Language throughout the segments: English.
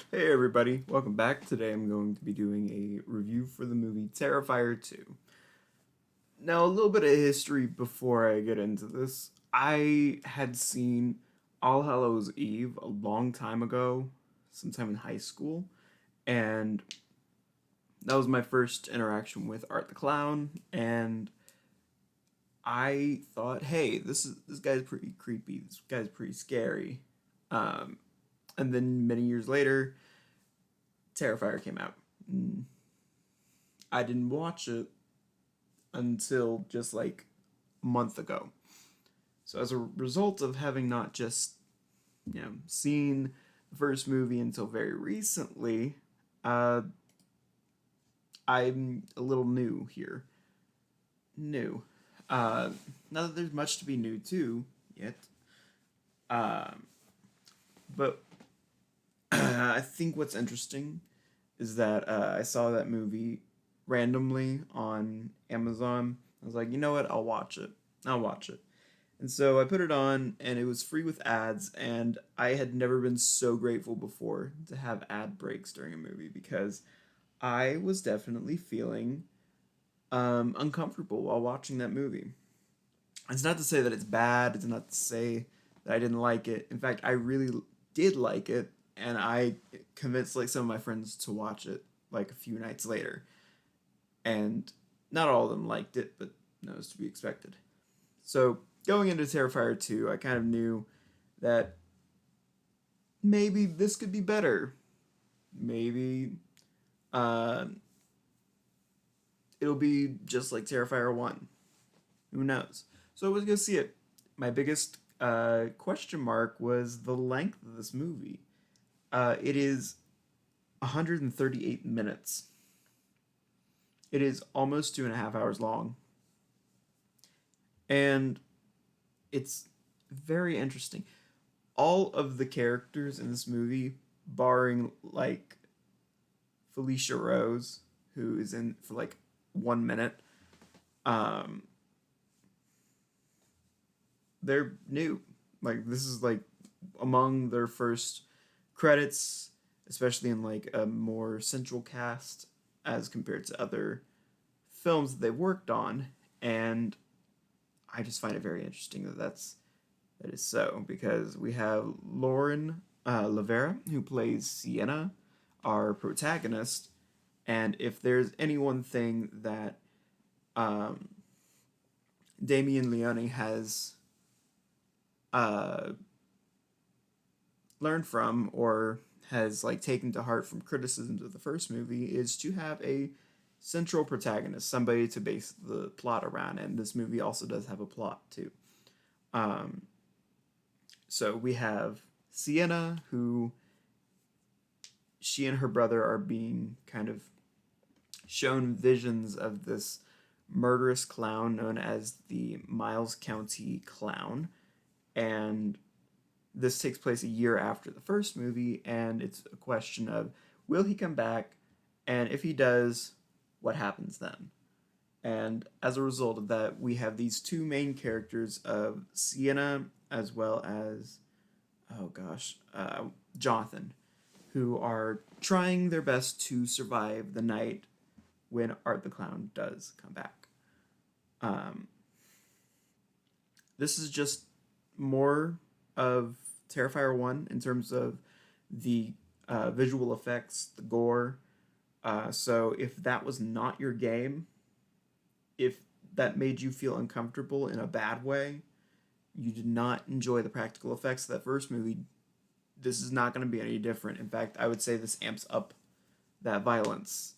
Hey everybody, welcome back. Today I'm going to be doing a review for the movie Terrifier 2. Now, a little bit of history before I get into this. I had seen All Hallows Eve a long time ago, sometime in high school, and that was my first interaction with Art the Clown, and I thought, hey, this guy's pretty creepy. This guy's pretty scary. Um, and then many years later, Terrifier came out. I didn't watch it until just like a month ago. So as a result of having not just, seen the first movie until very recently, uh, I'm a little new here. New. Uh, Not that there's much to be new to yet. Um, but I think what's interesting is that I saw that movie randomly on Amazon. I was like, you know what? I'll watch it. I'll watch it. And so I put it on, and it was free with ads, and I had never been so grateful before to have ad breaks during a movie because I was definitely feeling uncomfortable while watching that movie. It's not to say that it's bad, it's not to say that I didn't like it. In fact, I really did like it, and I convinced like some of my friends to watch it like a few nights later. And not all of them liked it, but that was to be expected. So going into Terrifier 2, I kind of knew that maybe this could be better. Maybe uh, it'll be just like Terrifier 1. Who knows? So I was going to see it. My biggest question mark was the length of this movie. It is 138 minutes. It is almost 2.5 hours long. And it's very interesting. All of the characters in this movie, barring like Felissa Rose, who is in for like 1 minute, um, they're new. Like this is like among their first credits, especially in like a more central cast as compared to other films that they've worked on, and I just find it very interesting that is so because we have Lauren LaVera who plays Sienna, our protagonist, and if there's any one thing that um, Damien Leone has uh, learned from or has like taken to heart from criticisms of the first movie is to have a central protagonist, somebody to base the plot around, and this movie also does have a plot too. Um, so we have Sienna, who she and her brother are being kind of shown visions of this murderous clown known as the Miles County Clown, and this takes place a year after the first movie, and it's a question of will he come back, and if he does, what happens then? And as a result of that, we have these two main characters of Sienna as well as, oh gosh, Jonathan, who are trying their best to survive the night when Art the Clown does come back. Um, this is just more of Terrifier 1 in terms of the visual effects, the gore. So if that was not your game, if that made you feel uncomfortable in a bad way, you did not enjoy the practical effects of that first movie, this is not going to be any different. In fact, I would say this amps up that violence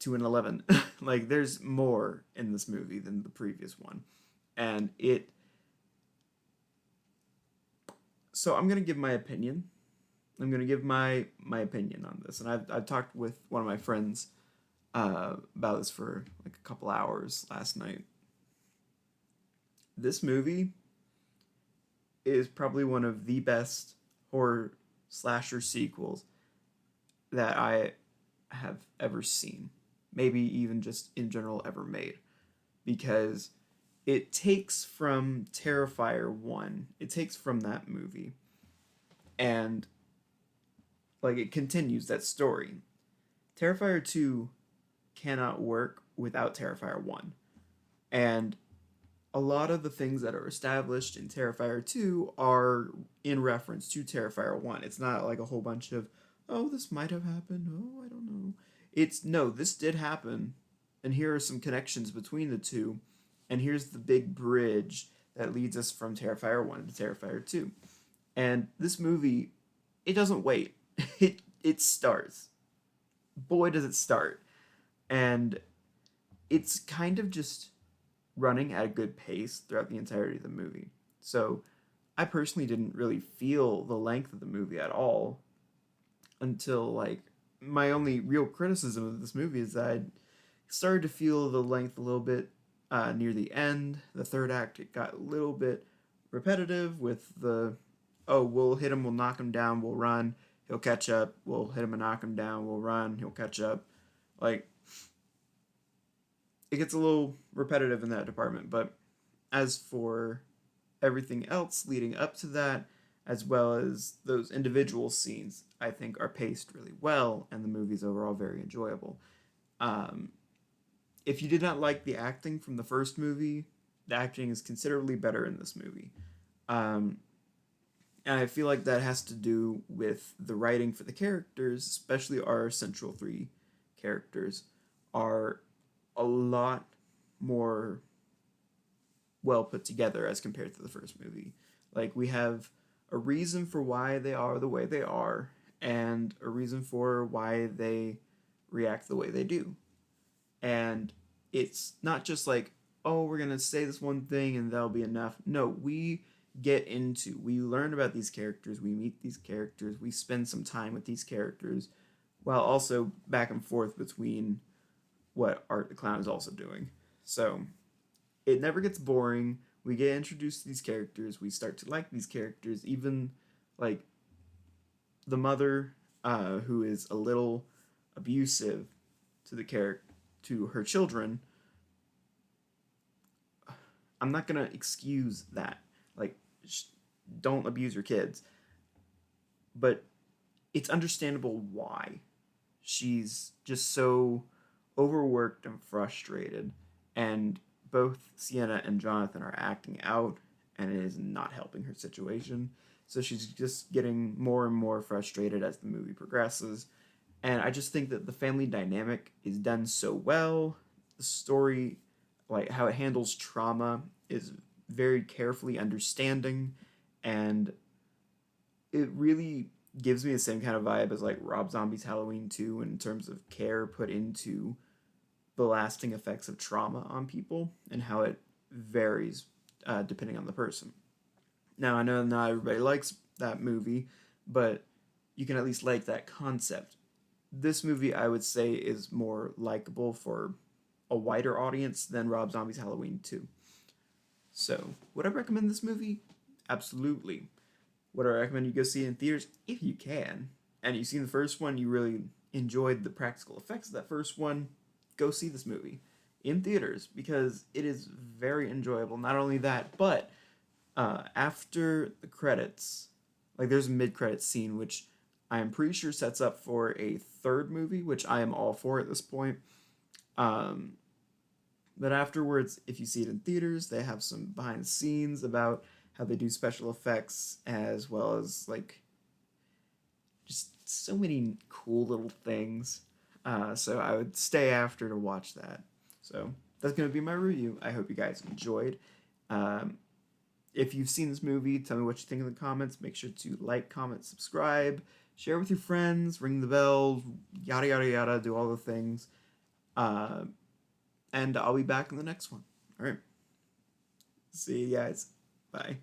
to an 11. Like, there's more in this movie than the previous one. And it. So I'm going to give my opinion. I'm going to give my opinion on this. And I've talked with one of my friends about this for like a couple hours last night. This movie is probably one of the best horror slasher sequels that I have ever seen. Maybe even just in general ever made. Because it takes from Terrifier 1, it takes from that movie, and like it continues that story. Terrifier 2 cannot work without Terrifier 1. And a lot of the things that are established in Terrifier 2 are in reference to Terrifier 1. It's not like a whole bunch of, oh, this might have happened. Oh, I don't know. It's, no, this did happen. And here are some connections between the two. And here's the big bridge that leads us from Terrifier 1 to Terrifier 2. And this movie, it doesn't wait. It starts. Boy, does it start. And it's kind of just running at a good pace throughout the entirety of the movie. So I personally didn't really feel the length of the movie at all until, like, my only real criticism of this movie is that I started to feel the length a little bit near the end. The third act, it got a little bit repetitive with the, oh, we'll hit him, we'll knock him down, we'll run, he'll catch up, we'll hit him and knock him down, we'll run, he'll catch up. Like, it gets a little repetitive in that department, but as for everything else leading up to that, as well as those individual scenes, I think are paced really well, and the movie's overall very enjoyable. If you did not like the acting from the first movie, the acting is considerably better in this movie. And I feel like that has to do with the writing for the characters, especially our central three characters, are a lot more well put together as compared to the first movie. Like, we have a reason for why they are the way they are, and a reason for why they react the way they do. And it's not just like, oh, we're gonna say this one thing and that'll be enough. No, we learn about these characters, we meet these characters, we spend some time with these characters, while also back and forth between what Art the Clown is also doing. So it never gets boring. We get introduced to these characters, we start to like these characters, even like the mother, who is a little abusive to her children. I'm not gonna excuse that. Like, don't abuse your kids. But it's understandable why. She's just so overworked and frustrated, and both Sienna and Jonathan are acting out, and it is not helping her situation. So she's just getting more and more frustrated as the movie progresses. And I just think that the family dynamic is done so well. The story, like how it handles trauma, is very carefully understanding, and it really gives me the same kind of vibe as like Rob Zombie's Halloween 2 in terms of care put into the lasting effects of trauma on people and how it varies depending on the person. Now, I know not everybody likes that movie, but you can at least like that concept. This movie, I would say, is more likable for a wider audience than Rob Zombie's Halloween 2. So, would I recommend this movie? Absolutely. Would I recommend you go see it in theaters? If you can. And you've seen the first one, you really enjoyed the practical effects of that first one, go see this movie in theaters because it is very enjoyable. Not only that, but after the credits, like there's a mid-credits scene, which I am pretty sure sets up for a third movie, which I am all for at this point. But afterwards, if you see it in theaters, they have some behind the scenes about how they do special effects, as well as like just so many cool little things. So I would stay after to watch that. So that's going to be my review. I hope you guys enjoyed. If you've seen this movie, tell me what you think in the comments. Make sure to like, comment, subscribe, share with your friends, ring the bell, yada, yada, yada, do all the things. And I'll be back in the next one. All right. See you guys. Bye.